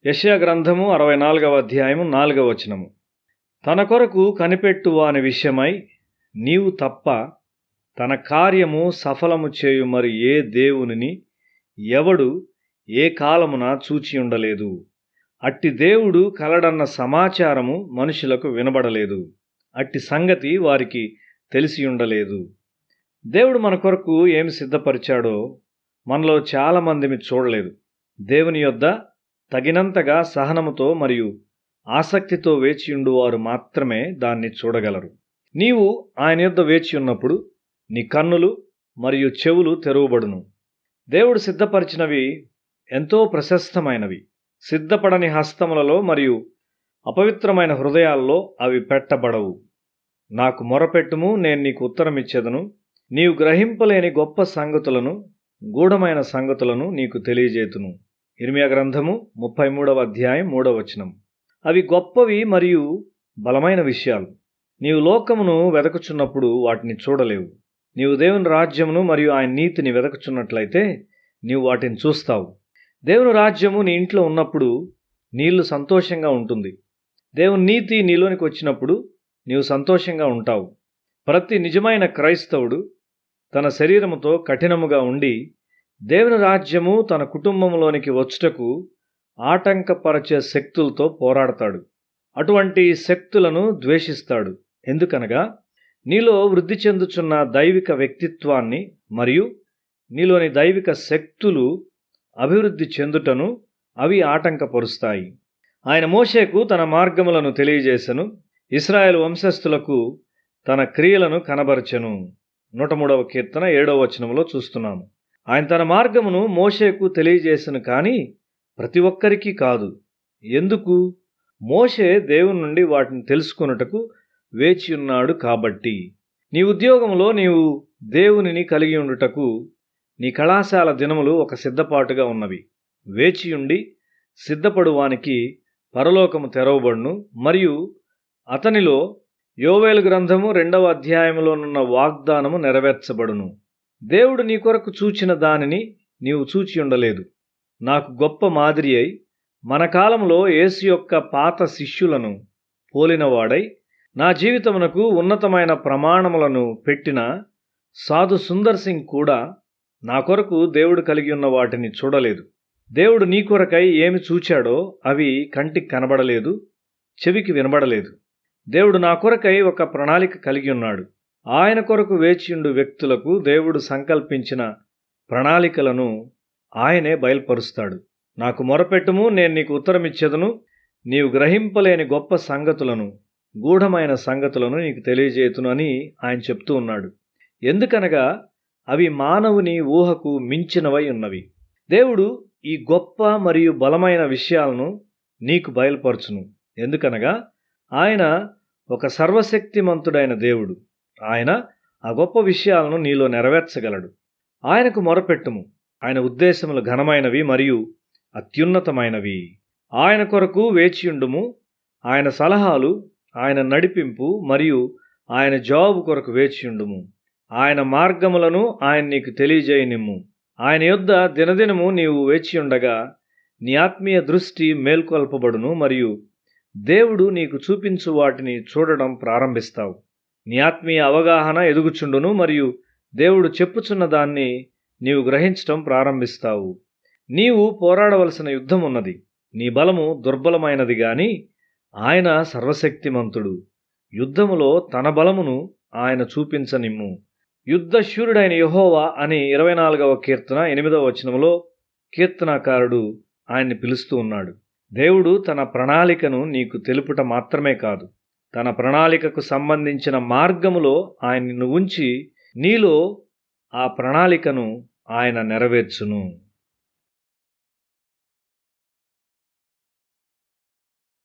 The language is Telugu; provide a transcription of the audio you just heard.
యెషయా గ్రంథము 64వ అధ్యాయము 4వ వచనము. తన కొరకు కనిపెట్టు వాని విషయమై నీవు తప్ప తన కార్యము సఫలము చేయు మరి ఏ దేవునిని ఎవడు ఏ కాలమున చూచియుండలేదు. అట్టి దేవుడు కలడన్న సమాచారము మనుషులకు వినబడలేదు. అట్టి సంగతి వారికి తెలిసియుండలేదు. దేవుడు మన కొరకు ఏమి సిద్ధపరిచాడో మనలో చాలామందిని చూడలేదు. దేవుని యొద్ద తగినంతగా సహనముతో మరియు ఆసక్తితో వేచియుండు వారు మాత్రమే దాన్ని చూడగలరు. నీవు ఆయన యొద్ద వేచి ఉన్నప్పుడు నీ కన్నులు మరియు చెవులు తెరవబడును. దేవుడు సిద్ధపరిచినవి ఎంతో ప్రశస్తమైనవి. సిద్ధపడని హస్తములలో మరియు అపవిత్రమైన హృదయాల్లో అవి పెట్టబడవు. నాకు మొరపెట్టుము, నేను నీకు ఉత్తరమిచ్చెదను. నీవు గ్రహింపలేని గొప్ప సంగతులను, గూఢమైన సంగతులను నీకు తెలియజేతును. ఇర్మీయా గ్రంథము 33వ అధ్యాయం 3వ వచనం. అవి గొప్పవి మరియు బలమైన విషయాలు. నీవు లోకమును వెదకుచున్నప్పుడు వాటిని చూడలేవు. నీవు దేవుని రాజ్యమును మరియు ఆయన నీతిని వెదకుచున్నట్లయితే నీవు వాటిని చూస్తావు. దేవుని రాజ్యము నీ ఇంట్లో ఉన్నప్పుడు నీళ్ళు సంతోషంగా ఉంటుంది. దేవుని నీతి నీలోనికి వచ్చినప్పుడు నీవు సంతోషంగా ఉంటావు. ప్రతి నిజమైన క్రైస్తవుడు తన శరీరముతో కఠినముగా ఉండి దేవుని రాజ్యము తన కుటుంబంలోనికి వచ్చుటకు ఆటంకపరచే శక్తులతో పోరాడతాడు. అటువంటి శక్తులను ద్వేషిస్తాడు. ఎందుకనగా నీలో వృద్ధి చెందుచున్న దైవిక వ్యక్తిత్వాన్ని మరియు నీలోని దైవిక శక్తులు అభివృద్ధి చెందుటను అవి ఆటంకపరుస్తాయి. ఆయన మోషేకు తన మార్గములను తెలియజేసెను. ఇశ్రాయేలు వంశస్థులకు తన క్రియలను కనబరచెను. 103వ కీర్తన 7వ వచనంలో చూస్తున్నాము. ఆయన తన మార్గమును మోషేకు తెలియజేసెను, కానీ ప్రతి ఒక్కరికి కాదు. ఎందుకు? మోషే దేవుని నుండి వాటిని తెలుసుకొనుటకు వేచి ఉన్నాడు కాబట్టి. నీ ఉద్యోగంలో నీవు దేవునిని కలిగి ఉండుటకు నీ కళాశాల దినములు ఒక సిద్ధపాటుగా ఉన్నవి. వేచియుండి సిద్ధపడువానికి పరలోకము తెరవబడును మరియు అతనిలో యోవేలు గ్రంథము 2వ అధ్యాయములోనున్న వాగ్దానము నెరవేర్చబడును. దేవుడు నీ కొరకు చూచిన దానిని నీవు చూచి ఉండలేదు. నాకు గొప్ప మాదిరి అయి మన కాలంలో యేసు యొక్క పాత శిష్యులను పోలినవాడై నా జీవితమునకు ఉన్నతమైన ప్రమాణములను పెట్టిన సాధు సుందర్ సింగ్ కూడా నా కొరకు దేవుడు కలిగి ఉన్న వాటిని చూడలేదు. దేవుడు నీ కొరకై ఏమి చూచాడో అవి కంటికి కనబడలేదు, చెవికి వినబడలేదు. దేవుడు నా కొరకై ఒక ప్రణాళిక కలిగి ఉన్నాడు. ఆయన కొరకు వేచియుండు వ్యక్తులకు దేవుడు సంకల్పించిన ప్రణాళికలను ఆయనే బయలుపరుస్తాడు. నాకు మొరపెట్టుము, నేను నీకు ఉత్తరమిచ్చెదను. నీవు గ్రహింపలేని గొప్ప సంగతులను, గూఢమైన సంగతులను నీకు తెలియజేతును అని ఆయన చెప్తూ ఉన్నాడు. ఎందుకనగా అవి మానవుని ఊహకు మించినవై ఉన్నవి. దేవుడు ఈ గొప్ప మరియు బలమైన విషయాలను నీకు బయలుపరచును. ఎందుకనగా ఆయన ఒక సర్వశక్తిమంతుడైన దేవుడు. ఆయన ఆ గొప్ప విషయాలను నీలో నెరవేర్చగలడు. ఆయనకు మొరపెట్టుము. ఆయన ఉద్దేశములు ఘనమైనవి మరియు అత్యున్నతమైనవి. ఆయన కొరకు వేచియుండుము. ఆయన సలహాలు, ఆయన నడిపింపు మరియు ఆయన జవాబు కొరకు వేచియుండుము. ఆయన మార్గములను ఆయన నీకు తెలియజేయనిమ్ము. ఆయన యొద్ద దినదినము నీవు వేచియుండగా నీ ఆత్మీయ దృష్టి మేల్కొల్పబడును మరియు దేవుడు నీకు చూపించు వాటిని చూడడం ప్రారంభిస్తావు. నీ ఆత్మీయ అవగాహన ఎదుగుచుండును మరియు దేవుడు చెప్పుచున్న దాన్ని నీవు గ్రహించటం ప్రారంభిస్తావు. నీవు పోరాడవలసిన యుద్ధం ఉన్నది. నీ బలము దుర్బలమైనది గాని ఆయన సర్వశక్తిమంతుడు. యుద్ధములో తన బలమును ఆయన చూపించనిమ్ము. యుద్ధశూరుడైన యెహోవా అని 24వ కీర్తన 8వ వచనంలో కీర్తనాకారుడు ఆయన్ని పిలుస్తూ ఉన్నాడు. దేవుడు తన ప్రణాళికను నీకు తెలుపుట మాత్రమే కాదు, తన ప్రణాళికకు సంబంధించిన మార్గములో ఆయన్ని ఉంచి నీలో ఆ ప్రణాళికను ఆయన నెరవేర్చును.